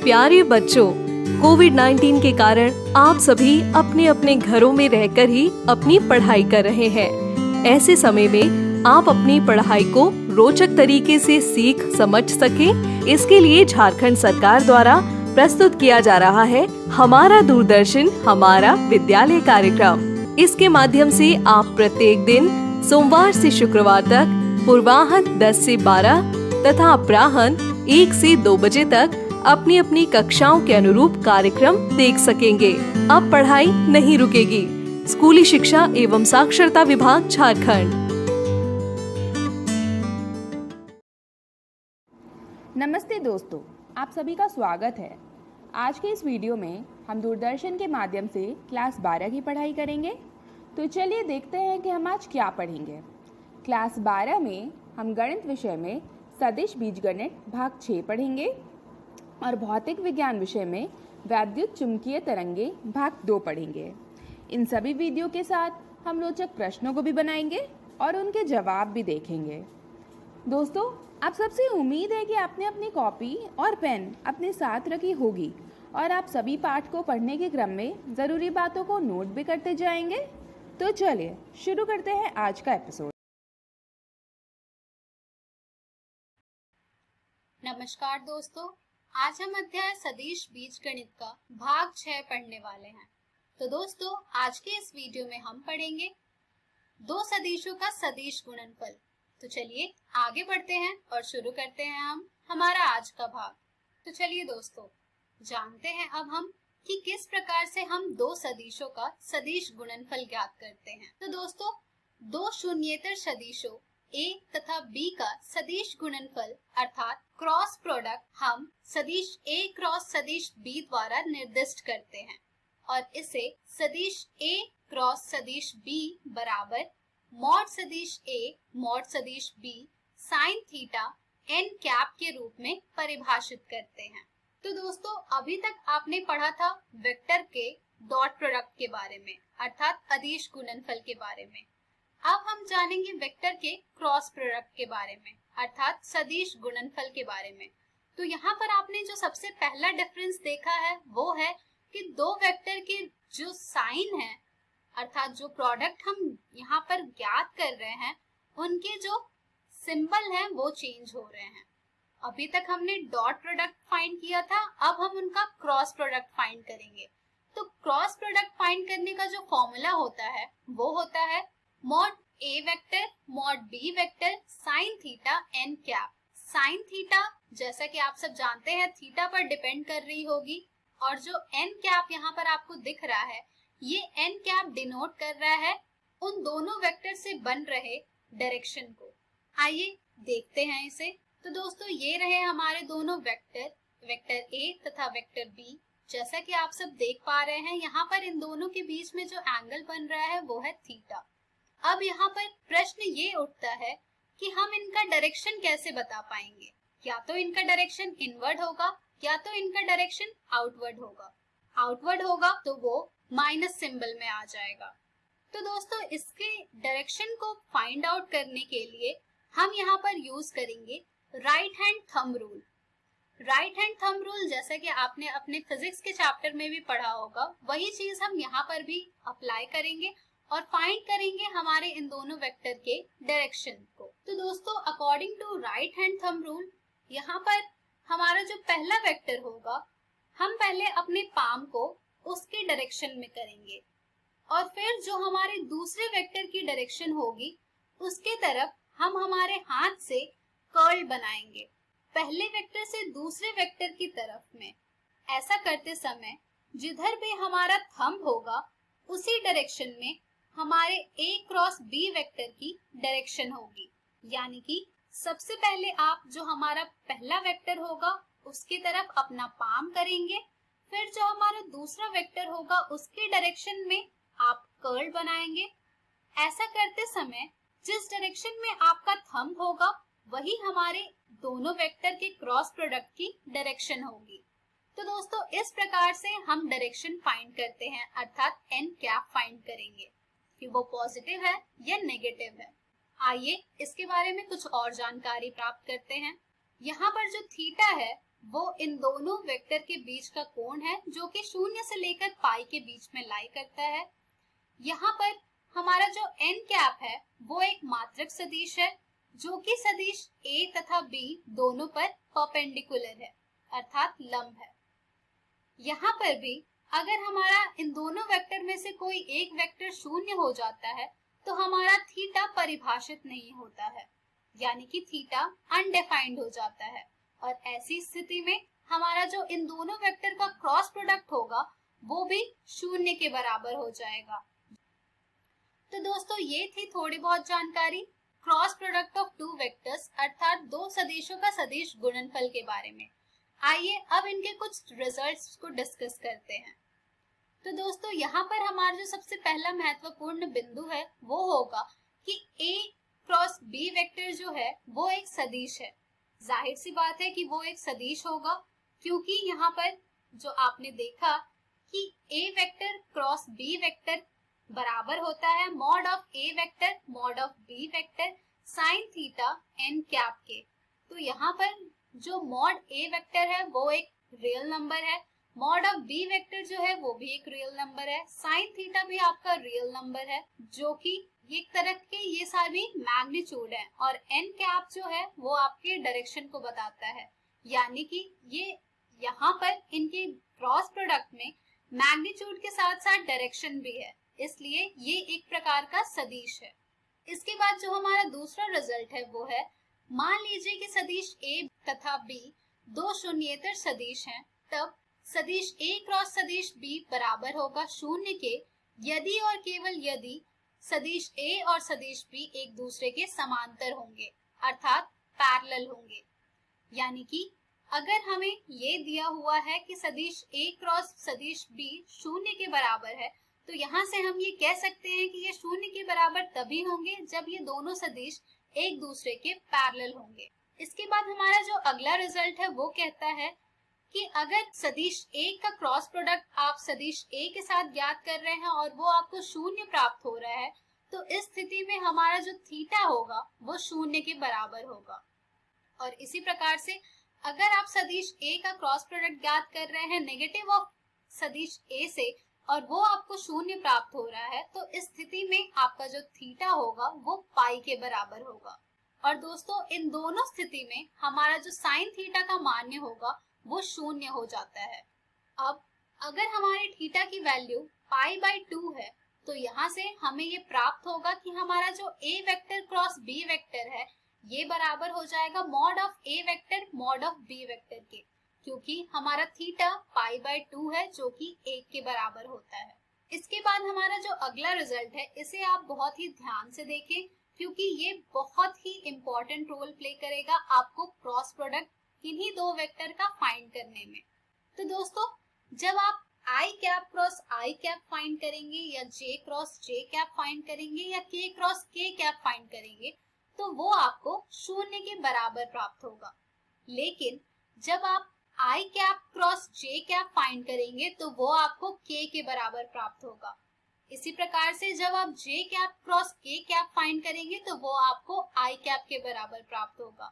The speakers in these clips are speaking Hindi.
प्यारे बच्चों, कोविड-19 के कारण आप सभी अपने अपने घरों में रहकर ही अपनी पढ़ाई कर रहे हैं। ऐसे समय में आप अपनी पढ़ाई को रोचक तरीके से सीख समझ सकें, इसके लिए झारखंड सरकार द्वारा प्रस्तुत किया जा रहा है हमारा दूरदर्शन हमारा विद्यालय कार्यक्रम। इसके माध्यम से आप प्रत्येक दिन सोमवार से शुक्रवार तक पूर्वाह्न 10 से 12 तथा अपराह्न 1 से 2 बजे तक अपनी अपनी कक्षाओं के अनुरूप कार्यक्रम देख सकेंगे। अब पढ़ाई नहीं रुकेगी। स्कूली शिक्षा एवं साक्षरता विभाग झारखंड। नमस्ते दोस्तों, आप सभी का स्वागत है। आज के इस वीडियो में हम दूरदर्शन के माध्यम से क्लास 12 की पढ़ाई करेंगे। तो चलिए देखते हैं कि हम आज क्या पढ़ेंगे। क्लास 12 में हम गणित विषय में सदिश बीजगणित भाग 6 पढ़ेंगे और भौतिक विज्ञान विषय में वैद्युत चुंबकीय तरंगे भाग 2 पढ़ेंगे। इन सभी वीडियो के साथ हम रोचक प्रश्नों को भी बनाएंगे और उनके जवाब भी देखेंगे। दोस्तों, आप सबसे उम्मीद है कि आपने अपनी कॉपी और पेन अपने साथ रखी होगी और आप सभी पाठ को पढ़ने के क्रम में ज़रूरी बातों को नोट भी करते जाएंगे। तो चलिए शुरू करते हैं आज का एपिसोड। नमस्कार दोस्तों, आज हम अध्याय सदिश बीजगणित का भाग 6 पढ़ने वाले हैं। तो दोस्तों, आज के इस वीडियो में हम पढ़ेंगे दो सदिशों का सदिश गुणनफल। तो चलिए आगे बढ़ते हैं और शुरू करते हैं हम हमारा आज का भाग। तो चलिए दोस्तों, जानते हैं अब हम कि किस प्रकार से हम दो सदिशों का सदिश गुणनफल ज्ञात करते हैं। तो दोस्तों, दो शून्येतर सदिशों A तथा B का सदिश गुणनफल अर्थात क्रॉस प्रोडक्ट हम सदिश A क्रॉस सदिश B द्वारा निर्दिष्ट करते हैं और इसे सदिश A क्रॉस सदिश B बराबर मॉड सदिश A मॉड सदिश B sine theta n cap के रूप में परिभाषित करते हैं। तो दोस्तों, अभी तक आपने पढ़ा था वेक्टर के डॉट प्रोडक्ट के बारे में अर्थात अदिश गुणनफल के बारे में। अब हम जानेंगे वेक्टर के क्रॉस प्रोडक्ट के बारे में अर्थात सदिश गुणनफल के बारे में। तो यहाँ पर आपने जो सबसे पहला डिफरेंस देखा है वो है कि दो वेक्टर के जो साइन है अर्थात जो प्रोडक्ट हम यहाँ पर ज्ञात कर रहे हैं उनके जो सिंबल हैं वो चेंज हो रहे हैं। अभी तक हमने डॉट प्रोडक्ट फाइंड किया था, अब हम उनका क्रॉस प्रोडक्ट फाइंड करेंगे। तो क्रॉस प्रोडक्ट फाइंड करने का जो फॉर्मूला होता है वो होता है mod A vector mod B vector sine theta n cap. Sine theta जैसा कि आप सब जानते हैं थीटा पर डिपेंड कर रही होगी और जो n कैप यहाँ पर आपको दिख रहा है ये n कैप डिनोट कर रहा है उन दोनों वेक्टर से बन रहे डायरेक्शन को। आइए देखते हैं इसे। तो दोस्तों, ये रहे हमारे दोनों वेक्टर, वेक्टर A तथा वेक्टर B। जैसा कि आप सब देख पा रहे हैं यहाँ पर इन दोनों के बीच में जो एंगल बन रहा है वो है थीटा। अब यहाँ पर प्रश्न ये उठता है कि हम इनका डायरेक्शन कैसे बता पाएंगे। या तो इनका डायरेक्शन इनवर्ड होगा या तो इनका डायरेक्शन आउटवर्ड होगा। आउटवर्ड होगा तो वो माइनस सिंबल में आ जाएगा। तो दोस्तों, इसके डायरेक्शन को फाइंड आउट करने के लिए हम यहाँ पर यूज करेंगे right hand thumb rule. Right hand thumb rule जैसा कि आपने अपने फिजिक्स के चैप्टर में भी पढ़ा होगा, वही चीज हम यहाँ पर भी अप्लाई करेंगे और फाइंड करेंगे हमारे इन दोनों वेक्टर के डायरेक्शन को। तो दोस्तों, according to right hand thumb rule यहाँ पर हमारा जो पहला वेक्टर होगा हम पहले अपने पाम को उसके डायरेक्शन में करेंगे और फिर जो हमारे दूसरे वेक्टर की डायरेक्शन होगी उसके तरफ हम हमारे हाथ से कर्ल बनाएंगे पहले वेक्टर से दूसरे वेक्टर की तरफ में। ऐसा करते समय जिधर भी हमारा थंब होगा उसी डायरेक्शन में हमारे A क्रॉस B वेक्टर की डायरेक्शन होगी। यानी कि सबसे पहले आप जो हमारा पहला वेक्टर होगा उसकी तरफ अपना पाम करेंगे, फिर जो हमारा दूसरा वेक्टर होगा उसके डायरेक्शन में आप कर्ल बनाएंगे। ऐसा करते समय जिस डायरेक्शन में आपका थंब होगा वही हमारे दोनों वेक्टर के क्रॉस प्रोडक्ट की डायरेक्शन होगी। तो दोस्तों, इस प्रकार से हम डायरेक्शन फाइंड करते हैं अर्थात n कैप फाइंड करेंगे कि वो पॉजिटिव है या नेगेटिव है। आइए इसके बारे में कुछ और जानकारी प्राप्त करते हैं। यहाँ पर जो थीटा है वो इन दोनों वेक्टर के बीच का कोण है जो कि 0 से लेकर पाई के बीच में लाई करता है। यहाँ पर हमारा जो n कैप है वो एक मात्रक सदिश है जो कि सदिश a तथा b दोनों पर परपेंडिकुलर है अर्थात लंब है। यहाँ पर भी अगर हमारा इन दोनों वेक्टर में से कोई एक वेक्टर 0 हो जाता है तो हमारा थीटा परिभाषित नहीं होता है, यानी कि थीटा अनडिफाइंड हो जाता है और ऐसी स्थिति में हमारा जो इन दोनों वेक्टर का क्रॉस प्रोडक्ट होगा वो भी 0 के बराबर हो जाएगा। तो दोस्तों ये थी थोड़ी बहुत जानकारी cross product of two vectors अर्थात दो सदिशों का सदिश गुणनफल के बारे में। आइए अब इनके कुछ रिजल्ट्स को डिस्कस करते हैं। तो दोस्तों यहाँ पर हमारा जो सबसे पहला महत्वपूर्ण बिंदु है वो होगा कि A क्रॉस B वेक्टर जो है वो एक सदिश है। जाहिर सी बात है कि वो एक सदिश होगा क्योंकि यहाँ पर जो आपने देखा कि A vector cross B vector बराबर होता है mod of A vector mod of B vector sine theta n cap के। तो यहाँ पर जो मॉड A वेक्टर है वो एक रियल नंबर है, मॉड ऑफ B वेक्टर जो है वो भी एक रियल नंबर है, साइन थीटा भी आपका रियल नंबर है जो कि एक तरह के ये सारी मैग्नीट्यूड है और n कैप जो है वो आपके डायरेक्शन को बताता है, यानी कि ये यहाँ पर इनके क्रॉस प्रोडक्ट में मैग्नीट्यूड के साथ साथ डायरेक्शन भी है, इसलिए ये एक प्रकार का सदिश है। इसके बाद जो हमारा दूसरा रिजल्ट है वो है मान लीजिए कि सदिश A तथा B दो शून्येतर सदिश हैं, तब सदिश A क्रॉस सदिश B बराबर होगा 0 के यदि और केवल यदि सदिश A और सदिश B एक दूसरे के समांतर होंगे अर्थात पैरेलल होंगे। यानी कि अगर हमें ये दिया हुआ है कि सदिश A क्रॉस सदिश B 0 के बराबर है तो यहाँ से हम ये कह सकते हैं कि ये 0 के बराबर तभी होंगे जब ये दोनों सदिश एक दूसरे के पैरेलल होंगे। इसके बाद हमारा जो अगला रिजल्ट है वो कहता है कि अगर सदिश A का क्रॉस प्रोडक्ट आप सदिश A के साथ ज्ञात कर रहे हैं और वो आपको 0 प्राप्त हो रहा है तो इस स्थिति में हमारा जो थीटा होगा वो 0 के बराबर होगा। और इसी प्रकार से अगर आप सदिश A का क्रॉस प्रोडक्ट ज्ञात कर रहे हैं नेगेटिव ऑफ सदिश A से और वो आपको 0 प्राप्त हो रहा है तो इस स्थिति में आपका जो थीटा होगा वो पाई के बराबर होगा। और दोस्तों इन दोनों स्थिति में हमारा जो साइन थीटा का मान होगा वो 0 हो जाता है। अब अगर हमारे थीटा की वैल्यू पाई बाय 2 है तो यहाँ से हमें ये प्राप्त होगा कि हमारा जो A vector cross B vector है ये बराबर हो जाएगा mod of A vector mod of B vector के, क्योंकि हमारा थीटा पाई बाय 2 है जो कि 1 के बराबर होता है। इसके बाद हमारा जो अगला रिजल्ट है इसे आप बहुत ही ध्यान से देखें क्योंकि ये बहुत ही इम्पोर्टेंट रोल प्ले करेगा आपको क्रॉस प्रोडक्ट किन्हीं दो वेक्टर का फाइंड करने में। तो दोस्तों जब आप i cap cross i cap find करेंगे या j cross j cap find करेंगे या k cross k cap find करेंगे तो वो आपको 0 के बराबर प्राप्त होगा। लेकिन जब आप i cap cross j cap find करेंगे तो वो आपको k के बराबर प्राप्त होगा। इसी प्रकार से जब आप j cap cross k cap find करेंगे तो वो आपको i कैप के बराबर प्राप्त होगा।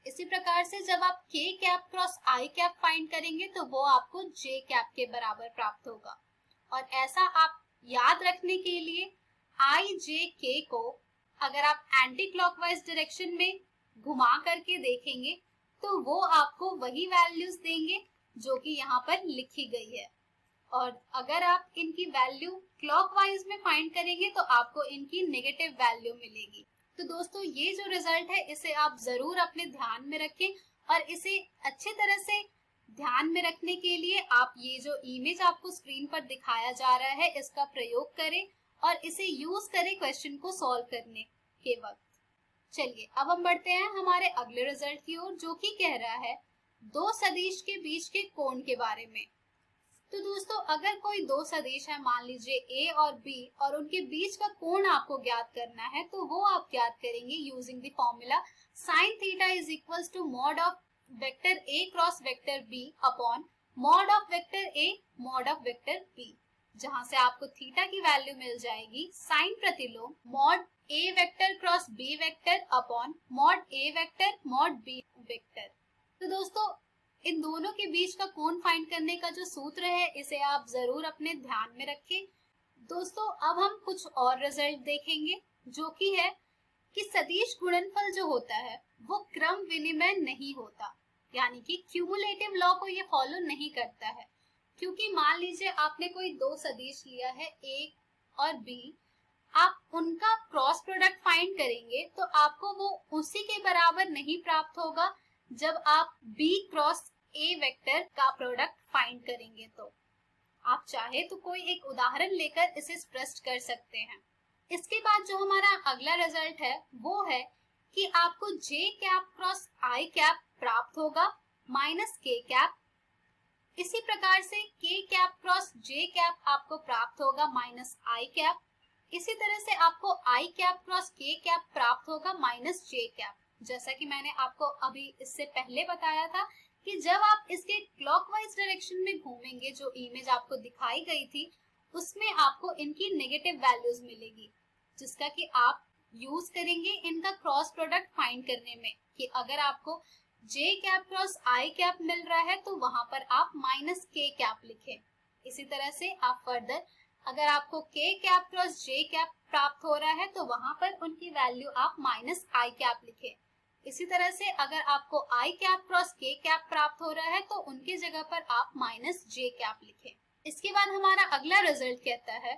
इसी प्रकार से जब आप k cap cross i cap find करेंगे तो वो आपको j कैप के बराबर प्राप्त होगा। और ऐसा आप याद रखने के लिए i j k को अगर आप एंटी क्लॉकवाइज डायरेक्शन में घुमा करके देखेंगे तो वो आपको वही वैल्यूज देंगे जो कि यहाँ पर लिखी गई है। और अगर आप इनकी वैल्यू क्लॉकवाइज में फाइंड करेंगे तो आपको इनकी नेगेटिव वैल्यू मिलेगी। तो दोस्तों ये जो रिजल्ट है इसे आप जरूर अपने ध्यान में रखें और इसे अच्छी तरह से ध्यान में रखने के लिए आप ये जो इमेज आपको स्क्रीन पर दिखाया जा रहा है इसका प्रयोग करें और इसे यूज करें क्वेश्चन को सॉल्व करने के वक्त। चलिए अब हम बढ़ते हैं हमारे अगले रिजल्ट की ओर जो कि कह रहा है दो सदिश के बीच के कोण के बारे में। तो दोस्तों अगर कोई दो सदिश है मान लीजिए A और B और उनके बीच का कोण आपको ज्ञात करना है तो वो आप ज्ञात करेंगे using the formula sin theta is equals to mod of vector A cross vector B upon mod of vector A mod of vector B, जहां से आपको थीटा की वैल्यू मिल जाएगी साइन प्रतिलोम mod A vector cross B vector upon mod A vector mod B vector. तो दोस्तों इन दोनों के बीच का कोण फाइंड करने का जो सूत्र है इसे आप जरूर अपने ध्यान में रखें। दोस्तों अब हम कुछ और रिजल्ट देखेंगे जो कि है कि सदिश गुणनफल जो होता है वो क्रम विनिमय नहीं होता, यानी कि क्यूमुलेटिव लॉ को ये फॉलो नहीं करता है। क्योंकि मान लीजिए आपने कोई दो सदिश लिया है ए और बी, आप उनका क्रॉस प्रोडक्ट फाइंड करेंगे तो आपको वो उसी के बराबर नहीं प्राप्त होगा जब आप बी क्रॉस ए वेक्टर का प्रोडक्ट फाइंड करेंगे। तो आप चाहे तो कोई एक उदाहरण लेकर इसे स्पष्ट कर सकते हैं। इसके बाद जो हमारा अगला रिजल्ट है वो है कि आपको जे कैप क्रॉस आई कैप प्राप्त होगा माइनस के कैप। इसी प्रकार से के कैप क्रॉस जे कैप आपको प्राप्त होगा माइनस आई कैप। इसी तरह से आपको आई कैप क्रॉस के कैप प्राप्त होगा माइनस जे कैप। जैसा कि मैंने आपको अभी इससे पहले बताया था कि जब आप इसके क्लॉकवाइज डायरेक्शन में घूमेंगे, जो इमेज आपको दिखाई गई थी उसमें आपको इनकी नेगेटिव वैल्यूज मिलेगी, जिसका कि आप यूज करेंगे इनका क्रॉस प्रोडक्ट फाइंड करने में कि अगर आपको जे कैप क्रॉस आई कैप मिल रहा है तो वहां पर आप माइनस के कैप लिखें। इसी तरह से आप फर्दर अगर आपको के कैप क्रॉस जे कैप प्राप्त हो रहा है तो वहां पर उनकी वैल्यू आप माइनस आई कैप लिखें। इसी तरह से अगर आपको आई कैप क्रॉस के कैप प्राप्त हो रहा है तो उनकी जगह पर आप माइनस जे कैप लिखें। इसके बाद हमारा अगला रिजल्ट कहता है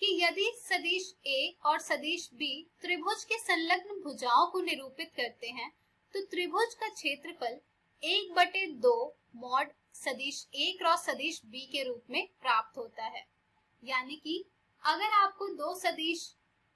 कि यदि सदिश ए और सदिश बी त्रिभुज के संलग्न भुजाओं को निरूपित करते हैं तो त्रिभुज का क्षेत्रफल 1/2 मॉड सदिश ए क्रॉस सदिश बी के रूप में प्राप्त होता है। यानी कि अगर आपको दो सदिश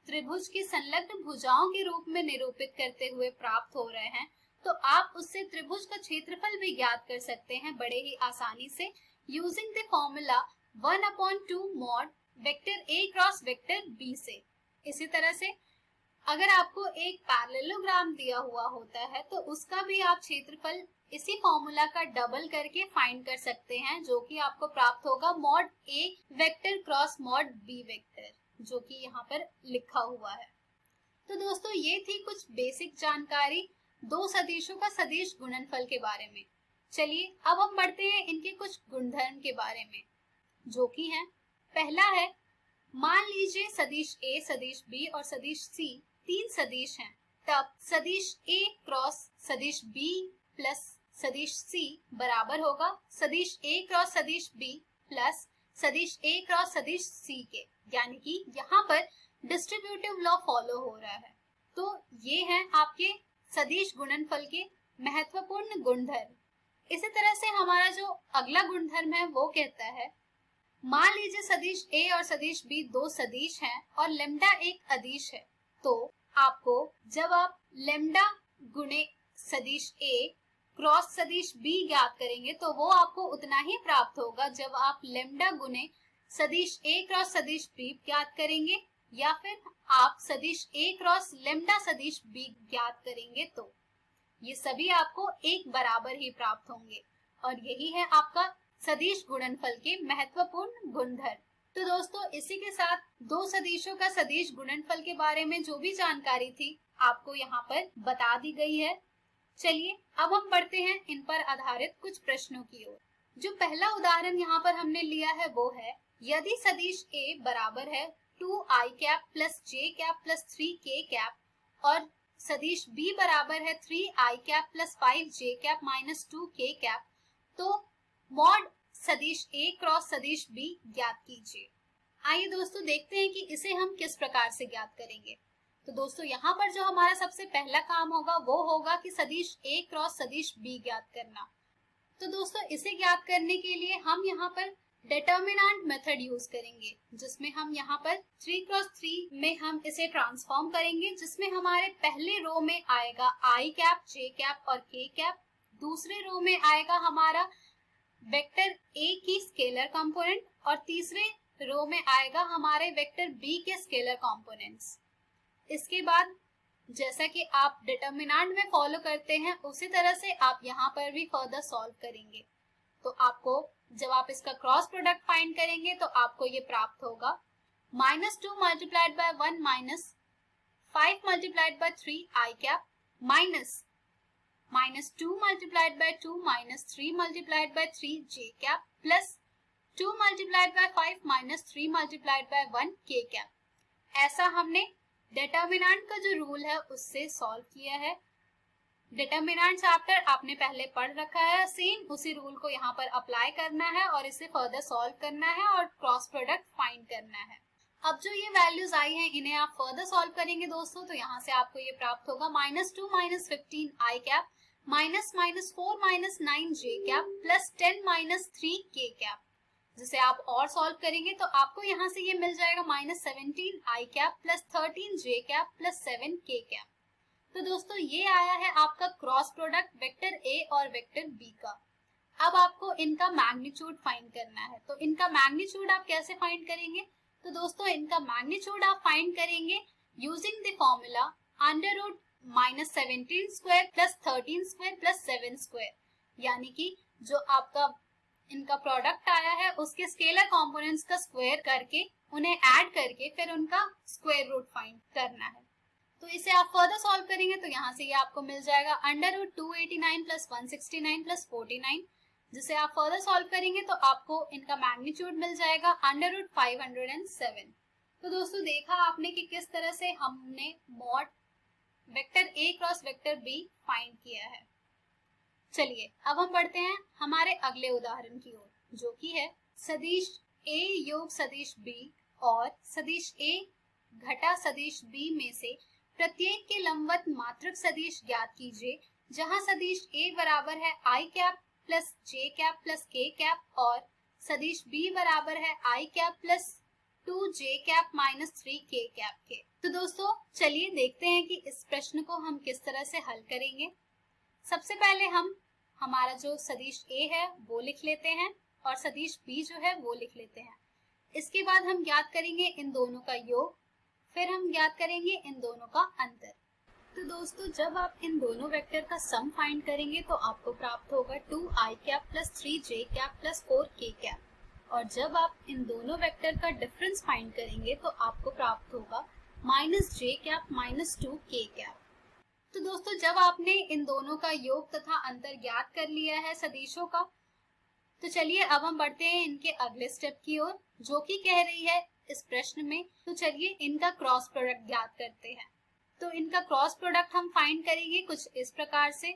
त्रिभुज की संलग्न भुजाओं के रूप में निरूपित करते हुए प्राप्त हो रहे हैं तो आप उससे त्रिभुज का क्षेत्रफल भी ज्ञात कर सकते हैं बड़े ही आसानी से using the formula 1/2 mod vector A cross vector B से। इसी तरह से अगर आपको एक पैरेललोग्राम दिया हुआ होता है तो उसका भी आप क्षेत्रफल इसी फॉर्मूला का डबल करके फाइंड कर सकते हैं, जो कि आपको प्राप्त होगा mod A vector cross mod B vector, जो कि यहाँ पर लिखा हुआ है। तो दोस्तों ये थी कुछ बेसिक जानकारी दो सदिशों का सदिश गुणनफल के बारे में। चलिए अब हम बढ़ते हैं इनके कुछ गुणधर्म के बारे में, जो कि है पहला है, मान लीजिए सदिश ए, सदिश बी और सदिश सी तीन सदिश हैं, तब सदिश ए क्रॉस सदिश बी प्लस सदिश सी बराबर होगा सदिश ए क्रॉस सदिश बी प्लस सदिश ए क्रॉस सदिश सी के। यानी कि यहाँ पर डिस्ट्रीब्यूटिव लॉ फॉलो हो रहा है। तो ये हैं आपके सदिश गुणनफल के महत्वपूर्ण गुणधर्म। इसी तरह से हमारा जो अगला गुणधर्म है वो कहता है, मान लीजिए सदिश ए और सदिश बी दो सदिश हैं और लेम्डा एक अदिश है, तो आपको जब आप लेम्डा गुणे सदिश ए क्रॉस सदिश बी ज्ञात करेंगे तो वो आपको उतना ही प्राप्त होगा जब आप लेम्डा गुणे सदिश ए क्रॉस सदिश बी ज्ञात करेंगे या फिर आप सदिश ए क्रॉस लेम्डा सदिश बी ज्ञात करेंगे। तो ये सभी आपको एक बराबर ही प्राप्त होंगे और यही है आपका सदिश गुणनफल के महत्वपूर्ण गुणधर्म। तो दोस्तों इसी के साथ दो सदिशों का सदिश गुणनफल के बारे में जो भी जानकारी थी आपको यहाँ पर बता दी गई है। चलिए अब हम बढ़ते हैं इन पर आधारित कुछ प्रश्नों की ओर। जो पहला उदाहरण यहाँ पर हमने लिया है वो है, यदि सदिश ए बराबर है 2i कैप प्लस जे कैप प्लस 3k कैप और सदिश बी बराबर है 3i cap plus 5j cap minus 2k cap, तो मॉड सदिश ए क्रॉस सदिश बी ज्ञात कीजिए। आइए दोस्तों देखते हैं कि इसे हम किस प्रकार से ज्ञात करेंगे। तो दोस्तों यहाँ पर जो हमारा सबसे पहला काम होगा वो होगा कि सदिश ए क्रॉस सदिश बी ज्ञात करना। तो दोस्तों इसे ज्ञात करने के लिए हम यहाँ पर डिटर्मिनेंट मेथड यूज करेंगे, जिसमें हम यहाँ पर 3x3 में हम इसे ट्रांसफॉर्म करेंगे, जिसमें हमारे पहले रो में आएगा आई कैप, जे कैप और के कैप, दूसरे रो में आएगा हमारा वेक्टर ए की स्केलर कंपोनेंट और तीसरे रो में आएगा हमारे वेक्टर बी के स्केलर कंपोनेंट्स। इसके बाद जैसा कि आप डिटर्मिनेंट में फॉलो करते हैं उसी तरह से आप यहाँ पर भी फर्दर सॉल्व करेंगे। तो आपको जब आप इसका क्रॉस प्रोडक्ट फाइंड करेंगे तो आपको ये प्राप्त होगा -2 multiplied by 1 minus 5 multiplied by 3 I cap minus -2 multiplied by 2 -3 multiplied by 3 j cap plus 2 multiplied by 5 -3 multiplied by 1 k cap। ऐसा हमने डिटर्मिनेंट का जो रूल है उससे सॉल्व किया है। डिटर्मिनेंट चैप्टर आपने पहले पढ़ रखा है, सेम उसी रूल को यहाँ पर अप्लाई करना है और इसे फर्दर सॉल्व करना है और क्रॉस प्रोडक्ट फाइंड करना है। अब जो ये वैल्यूज आई हैं इन्हें आप फर्दर सॉल्व करेंगे दोस्तों, तो यहाँ से आपको ये प्राप्त होगा -2 -15 i cap -4 -9 j cap plus 10 -3 k cap. जिसे आप और सॉल्व करेंगे तो आपको यहाँ से ये मिल जाएगा -17 i cap plus 13 j cap plus 7 k cap. तो दोस्तों ये आया है आपका क्रॉस प्रोडक्ट वेक्टर a और वेक्टर b का। अब आपको इनका मैग्नीट्यूड फाइंड करना है। तो इनका मैग्नीट्यूड आप कैसे फाइंड करेंगे? तो दोस्तों इनका मैग्नीट्यूड आप फाइंड करेंगे using the formula under root -17 square plus 13 square plus 7 square, यानी कि जो आपका इनका प्रोडक्ट आया है उसके स्केलर कंपोनेंट्स का स्क्वायर करके उन्हें ऐड करके फिर उनका स्क्वायर रूट फाइंड करना है। तो इसे आप फर्दर सॉल्व करेंगे तो यहाँ से ये आपको मिल जाएगा अंडर रूट 289 प्लस 169 प्लस 49। जिसे आप फर्दर सॉल्व करेंगे तो आपको इनका मैग्नीट्यूड मिल जाएगा अंडर रूट 507। तो दोस्तों देखा आपने कि किस तरह से हमने mod vector a cross vector b find किया है। चलिए अब हम बढ़ते हैं हमारे अगले उदाहरण की ओर, जो कि है सदिश a योग सदिश b और सदिश a घटा सदिश b में से प्रत्येक के लंबवत मात्रक सदिश ज्ञात कीजिए, जहां सदिश a बराबर है i cap plus j cap plus k cap और सदिश b बराबर है i cap plus 2j cap minus 3k cap के। तो दोस्तों चलिए देखते हैं कि इस प्रश्न को हम किस तरह से हल करेंगे। सबसे पहले हम हमारा जो सदिश a है वो लिख लेते हैं और सदिश b जो है वो लिख लेते हैं। इसके बाद हम ज्ञात करेंगे इन दोनों का योग, फिर हम ज्ञात करेंगे इन दोनों का अंतर। तो दोस्तों जब आप इन दोनों वेक्टर का सम फाइंड करेंगे तो आपको प्राप्त होगा 2i cap plus 3j cap plus 4k cap, और जब आप इन दोनों वेक्टर का डिफरेंस फाइंड करेंगे तो आपको प्राप्त होगा -j cap minus 2k cap. तो दोस्तों जब आपने इन दोनों का योग तथा अंतर ज्ञात कर लिया है सदिशों का, तो चलिए अब हम बढ़ते हैं इनके अगले स्टेप की ओर, जो कि कह रही है इस प्रश्न में। तो चलिए इनका क्रॉस प्रोडक्ट ज्ञात करते हैं। तो इनका क्रॉस प्रोडक्ट हम फाइंड करेंगे कुछ इस प्रकार से,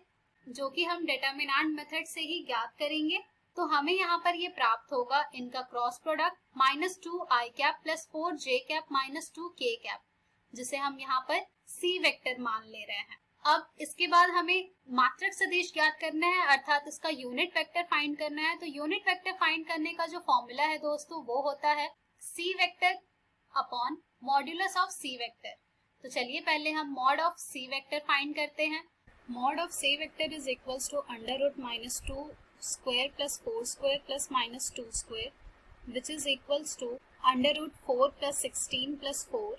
जो कि हम डिटर्मिनेंट मेथड से ही ज्ञात करेंगे। तो हमें यहाँ पर ये प्राप्त होगा इनका cross product -2i cap plus 4j cap minus 2k cap, जिसे हम यहाँ पर c वेक्टर मान ले रहे हैं। अब इसके बाद हमें मात्रक सदिश ज्ञात करना है, अर्थात इसका यूनिट वेक्टर फाइंड करना है। तो यूनिट वेक्टर फाइंड करने का जो फॉर्मूला है दोस्तों वो होता है c vector upon modulus of c vector. तो चलिए पहले हम mod of c vector find करते हैं। Mod of c vector is equals to under root -2 square plus 4 square plus -2 square which is equals to under root 4 plus 16 plus 4।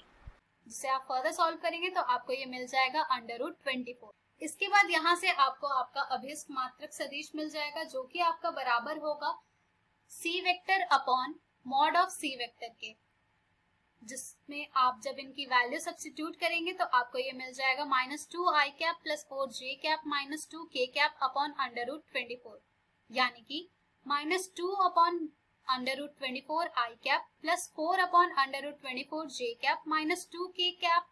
जिसे आप फर्दर सॉल्व करेंगे तो आपको ये मिल जाएगा अंडर रूट 24। इसके बाद यहाँ से आपको आपका अभिष्ट मात्रक सदिश मिल जाएगा, जो कि आपका बराबर होगा c vector upon mod of c vector के, जिसमें आप जब इनकी वैल्यू सब्स्टिट्यूट करेंगे तो आपको ये मिल जाएगा -2i cap plus 4j cap minus 2k cap upon under root 24, यानी कि -2 upon under root 24 i cap plus 4 upon under root 24 j cap minus 2k cap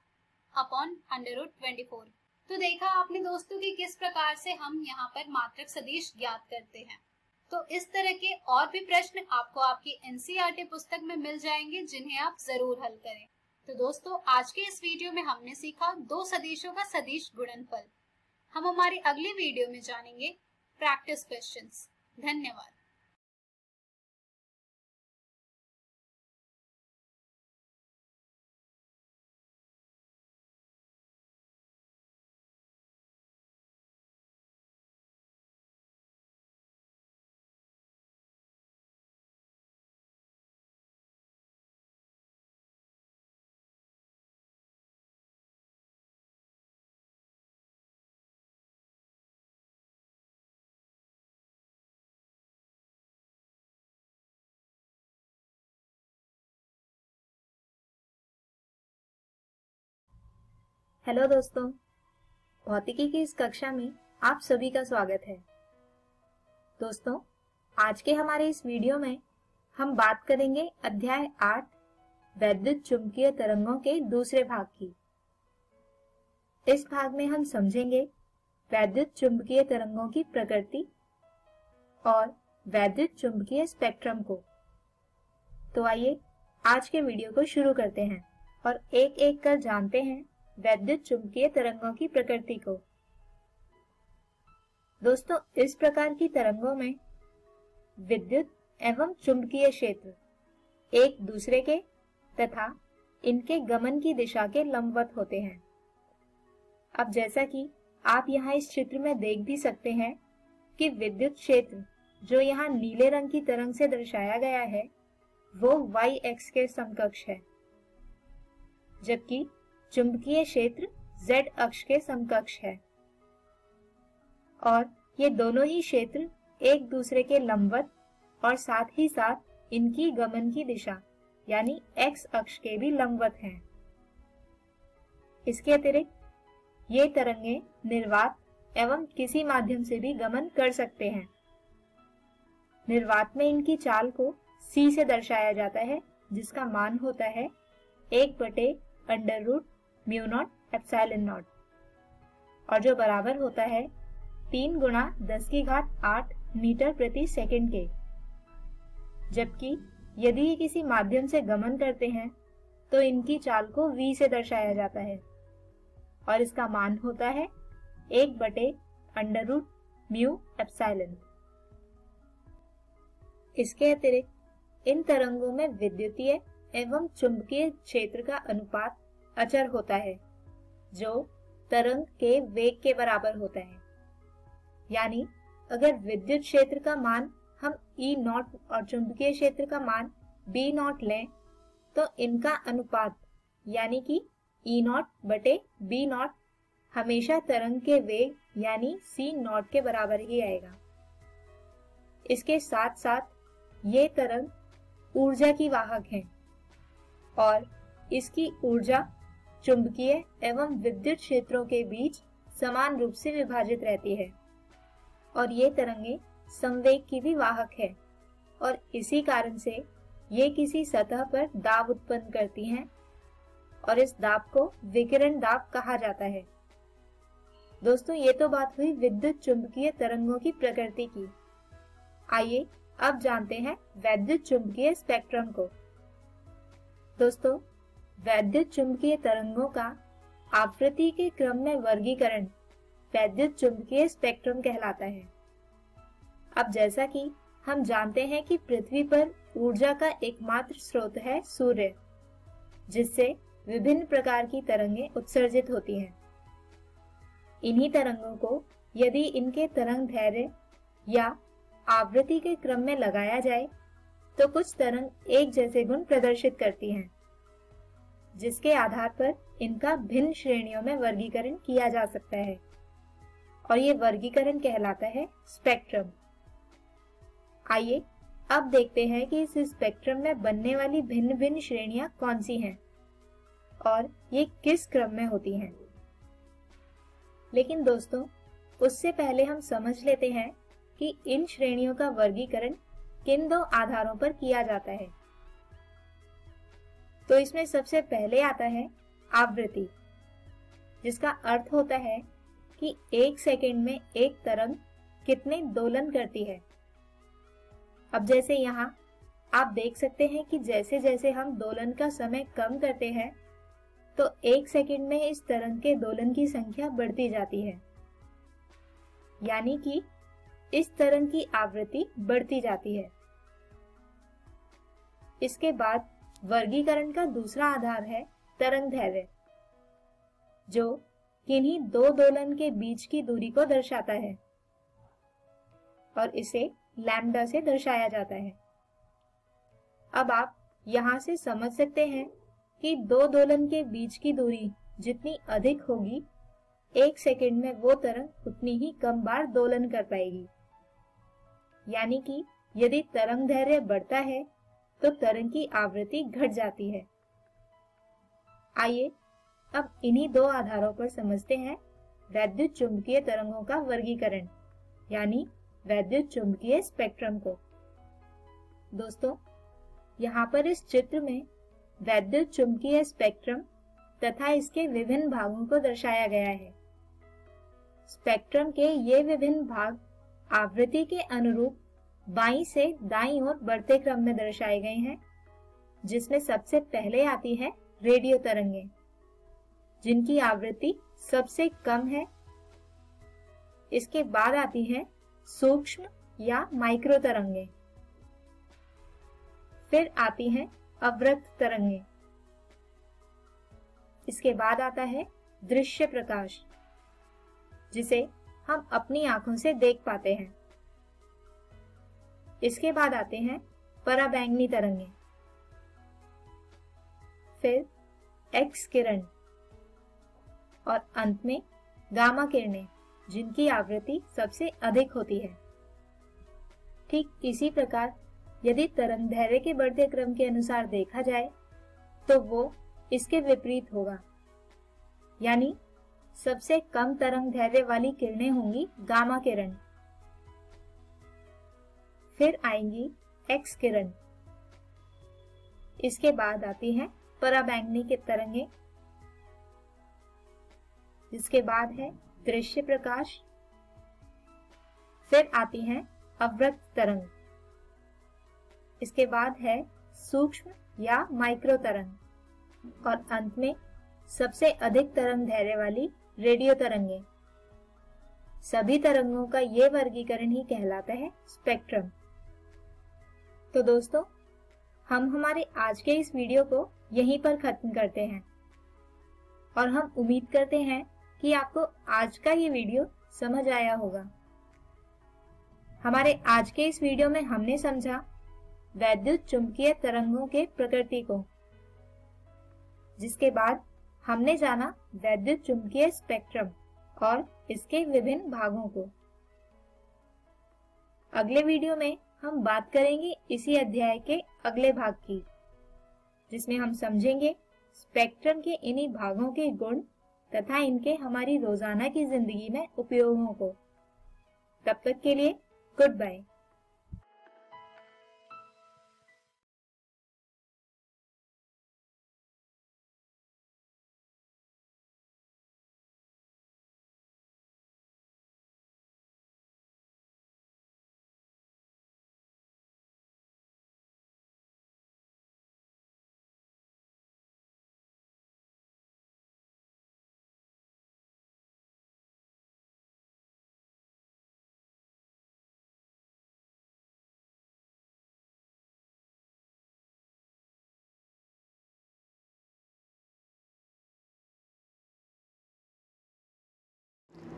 upon under root 24। तो देखा आपने दोस्तों कि किस प्रकार से हम यहाँ पर मात्रक सदिश ज्ञात करते हैं। तो इस तरह के और भी प्रश्न आपको आपकी एनसीईआरटी पुस्तक में मिल जाएंगे, जिन्हें आप जरूर हल करें। तो दोस्तों आज के इस वीडियो में हमने सीखा दो सदिशों का सदिश गुणनफल। हम हमारी अगली वीडियो में जानेंगे प्रैक्टिस क्वेश्चंस। धन्यवाद। हेलो दोस्तों, भौतिकी की इस कक्षा में आप सभी का स्वागत है। दोस्तों, आज के हमारे इस वीडियो में हम बात करेंगे अध्याय 8 वैद्युत चुंबकीय तरंगों के दूसरे भाग की। इस भाग में हम समझेंगे वैद्युत चुंबकीय तरंगों की प्रकृति और वैद्युत चुंबकीय स्पेक्ट्रम को। तो आइए आज के वीडियो को शुरू करते हैं और एक एक कर जानते हैं वैद्युत चुंबकीय तरंगों की प्रकृति को। दोस्तों, इस प्रकार की तरंगों में विद्युत एवं चुंबकीय क्षेत्र एक दूसरे के तथा इनके गमन की दिशा के लंबवत होते हैं। अब जैसा कि आप यहाँ इस चित्र में देख भी सकते हैं कि विद्युत क्षेत्र जो यहाँ नीले रंग की तरंग से दर्शाया गया है वो y अक्ष के समकक्ष है, जबकि चुंबकीय क्षेत्र z अक्ष के समकक्ष है और ये दोनों ही क्षेत्र एक दूसरे के लंबवत और साथ ही साथ इनकी गमन की दिशा यानी x अक्ष के भी लंबवत हैं। इसके अतिरिक्त ये तरंगे निर्वात एवं किसी माध्यम से भी गमन कर सकते हैं। निर्वात में इनकी चाल को c से दर्शाया जाता है, जिसका मान होता है 1/√μ0ε0 और जो बराबर होता है 3 × 10⁸ मीटर प्रति सेकंड के। जबकि यदि ये किसी माध्यम से गमन करते हैं तो इनकी चाल को v से दर्शाया जाता है और इसका मान होता है 1/√με। इसके अतिरिक्त इन तरंगों में विद्युतीय एवं चुंबकीय क्षेत्र का अनुपात अचर होता है, जो तरंग के वेग के बराबर होता है। यानी अगर विद्युत क्षेत्र का मान हम E0 और चुंबकीय क्षेत्र का मान B0 लें तो इनका अनुपात यानी कि E0/B0 हमेशा तरंग के वेग यानी C0 के बराबर ही आएगा। इसके साथ साथ ये तरंग ऊर्जा की वाहक हैं और इसकी ऊर्जा चुंबकीय एवं विद्युत क्षेत्रों के बीच समान रूप से विभाजित रहती है और ये तरंगे संवेग की भी वाहक है और इसी कारण से ये किसी सतह पर दाब उत्पन्न करती हैं और इस दाब को विकिरण दाब कहा जाता है। दोस्तों, ये तो बात हुई विद्युत चुंबकीय तरंगों की प्रकृति की। आइए अब जानते हैं वैद्युत चुंबकीय स्पेक्ट्रम को। दोस्तों, वैद्युत चुंबकीय तरंगों का आवृत्ति के क्रम में वर्गीकरण वैद्युत चुंबकीय स्पेक्ट्रम कहलाता है। अब जैसा कि हम जानते हैं कि पृथ्वी पर ऊर्जा का एकमात्र स्रोत है सूर्य, जिससे विभिन्न प्रकार की तरंगें उत्सर्जित होती हैं। इन्हीं तरंगों को यदि इनके तरंग दैर्घ्य या आवृत्ति के क्रम में लगाया जाए तो कुछ तरंग एक जैसे गुण प्रदर्शित करती हैं, जिसके आधार पर इनका भिन्न श्रेणियों में वर्गीकरण किया जा सकता है और ये वर्गीकरण कहलाता है स्पेक्ट्रम। आइए अब देखते हैं कि इस स्पेक्ट्रम में बनने वाली भिन्न भिन्न श्रेणियां कौन सी हैं और ये किस क्रम में होती हैं। लेकिन दोस्तों, उससे पहले हम समझ लेते हैं कि इन श्रेणियों का वर्गीकरण किन दो आधारों पर किया जाता है। तो इसमें सबसे पहले आता है आवृत्ति, जिसका अर्थ होता है कि 1 सेकंड में एक तरंग कितने दोलन करती है। अब जैसे यहाँ आप देख सकते हैं कि जैसे जैसे हम दोलन का समय कम करते हैं तो 1 सेकंड में इस तरंग के दोलन की संख्या बढ़ती जाती है, यानी कि इस तरंग की आवृत्ति बढ़ती जाती है। इसके बाद वर्गीकरण का दूसरा आधार है तरंग दैर्घ्य, जो किन्हीं दो दोलन के बीच की दूरी को दर्शाता है और इसे लैम्डा से दर्शाया जाता है। अब आप यहाँ से समझ सकते हैं कि दो दोलन के बीच की दूरी जितनी अधिक होगी, 1 सेकंड में वो तरंग उतनी ही कम बार दोलन कर पाएगी। यानी कि यदि तरंग दैर्घ्य बढ़ता है तो तरंग की आवृत्ति घट जाती है। आइए अब इन्हीं दो आधारों पर समझते हैं वैद्युत चुंबकीय तरंगों का वर्गीकरण यानी वैद्युत चुंबकीय स्पेक्ट्रम को। दोस्तों, यहाँ पर इस चित्र में वैद्युत चुंबकीय स्पेक्ट्रम तथा इसके विभिन्न भागों को दर्शाया गया है। स्पेक्ट्रम के ये विभिन्न भाग आवृत्ति के अनुरूप बाईं से दाईं ओर बढ़ते क्रम में दर्शाए गए हैं, जिसमें सबसे पहले आती है रेडियो तरंगें, जिनकी आवृत्ति सबसे कम है। इसके बाद आती है सूक्ष्म या माइक्रो तरंगें, फिर आती हैं अवरक्त तरंगें। इसके बाद आता है दृश्य प्रकाश, जिसे हम अपनी आंखों से देख पाते हैं। इसके बाद आते हैं पराबैंगनी तरंगें, फिर एक्स किरण और अंत में गामा किरणें, जिनकी आवृत्ति सबसे अधिक होती है। ठीक इसी प्रकार यदि तरंग दैर्घ्य के बढ़ते क्रम के अनुसार देखा जाए तो वो इसके विपरीत होगा, यानी सबसे कम तरंग दैर्घ्य वाली किरणें होंगी गामा किरण, फिर आएंगी एक्स किरण, इसके बाद आती हैं पराबैंगनी की तरंगें, जिसके बाद है दृश्य प्रकाश, फिर आती हैं अवरक्त तरंग, इसके बाद है सूक्ष्म या माइक्रो तरंग और अंत में सबसे अधिक तरंग दैर्घ्य वाली रेडियो तरंगें। सभी तरंगों का ये वर्गीकरण ही कहलाता है स्पेक्ट्रम। तो दोस्तों, हम हमारे आज के इस वीडियो को यहीं पर खत्म करते हैं और हम उम्मीद करते हैं कि आपको आज का ये वीडियो समझ आया होगा। हमारे आज के इस वीडियो में हमने समझा वैद्युत चुंबकीय तरंगों के प्रकृति को, जिसके बाद हमने जाना वैद्युत चुंबकीय स्पेक्ट्रम और इसके विभिन्न भागों को। अगले वीडियो में हम बात करेंगे इसी अध्याय के अगले भाग की, जिसमें हम समझेंगे स्पेक्ट्रम के इन्हीं भागों के गुण तथा इनके हमारी रोजाना की जिंदगी में उपयोगों को। तब तक के लिए गुड बाय।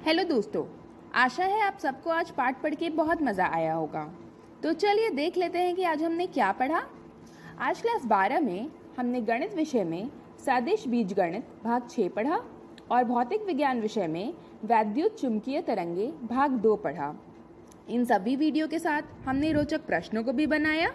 हेलो दोस्तों, आशा है आप सबको आज पाठ पढ़ के बहुत मज़ा आया होगा। तो चलिए देख लेते हैं कि आज हमने क्या पढ़ा। आज क्लास 12 में हमने गणित विषय में सदिश बीजगणित भाग 6 पढ़ा और भौतिक विज्ञान विषय में वैद्युत चुंबकीय तरंगे भाग 2 पढ़ा। इन सभी वीडियो के साथ हमने रोचक प्रश्नों को भी बनाया।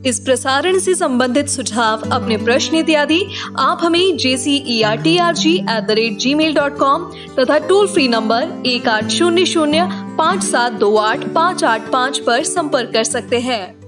इस प्रसारण से संबंधित सुझाव, अपने प्रश्न इत्यादि आप हमें jcerg@gmail.com तथा टोल फ्री नंबर 1800 5728 585 पर संपर्क कर सकते हैं।